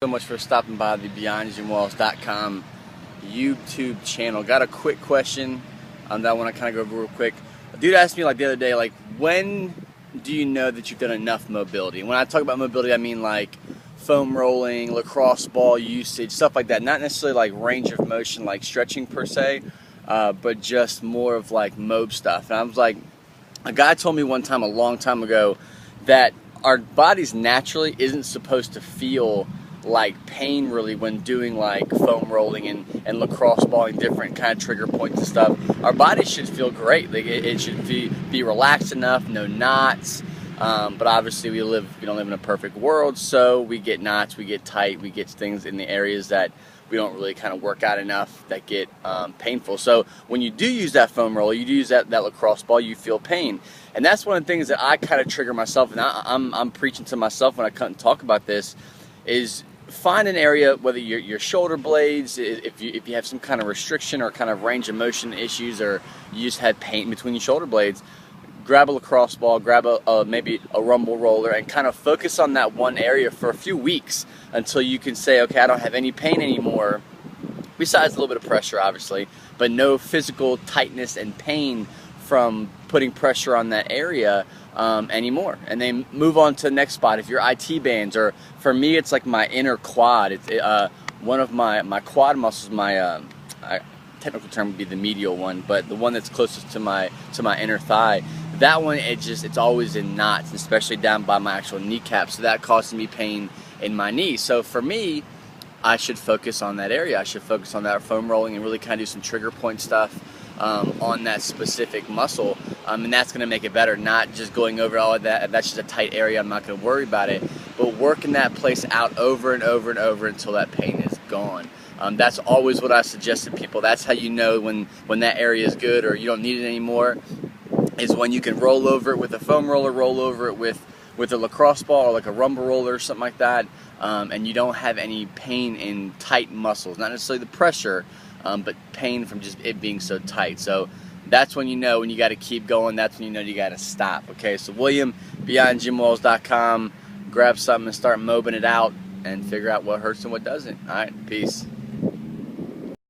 So much for stopping by the BeyondGymWalls.com YouTube channel. Got a quick question that I want to kind of go over real quick. A dude asked me the other day, when do you know that you've done enough mobility? And when I talk about mobility, I mean foam rolling, lacrosse ball usage, stuff like that. Not necessarily range of motion, like stretching per se, but just more of mob stuff. And I was like, a guy told me one time, a long time ago, that our bodies naturally isn't supposed to feel pain really when doing foam rolling and lacrosse balling, different kind of trigger points and stuff. Our bodies should feel great. It should be relaxed enough, no knots. But obviously we don't live in a perfect world, so we get knots, we get tight, we get things in the areas that we don't really kind of work out enough that get painful. So when you do use that foam roller, you do use that lacrosse ball, you feel pain. And that's one of the things that I kind of trigger myself, and I'm preaching to myself when I come and talk about this, is find an area, whether your shoulder blades, if you have some kind of restriction or kind of range of motion issues, or you just had pain between your shoulder blades, grab a lacrosse ball, grab maybe a rumble roller, and kind of focus on that one area for a few weeks until you can say, okay, I don't have any pain anymore, besides a little bit of pressure obviously, but no physical tightness and pain from putting pressure on that area anymore. And then move on to the next spot. If you're IT bands, or for me it's my inner quad, it's one of my quad muscles, technical term would be the medial one, but the one that's closest to my inner thigh, that one, it's always in knots, especially down by my actual kneecap, so that causes me pain in my knee. So for me, I should focus on that area. I should focus on that foam rolling and really kind of do some trigger point stuff on that specific muscle, and that's going to make it better. Not just going over all of that, if that's just a tight area, I'm not going to worry about it, but working that place out over and over and over until that pain is gone. That's always what I suggest to people. That's how you know when that area is good or you don't need it anymore, is when you can roll over it with a foam roller, roll over it with a lacrosse ball or a rumble roller or something like that, and you don't have any pain in tight muscles. Not necessarily the pressure, but pain from just it being so tight. So that's when you know when you got to keep going. That's when you know you got to stop. Okay, so William, BeyondGymWalls.com. Grab something and start mobbing it out and figure out what hurts and what doesn't. All right, peace.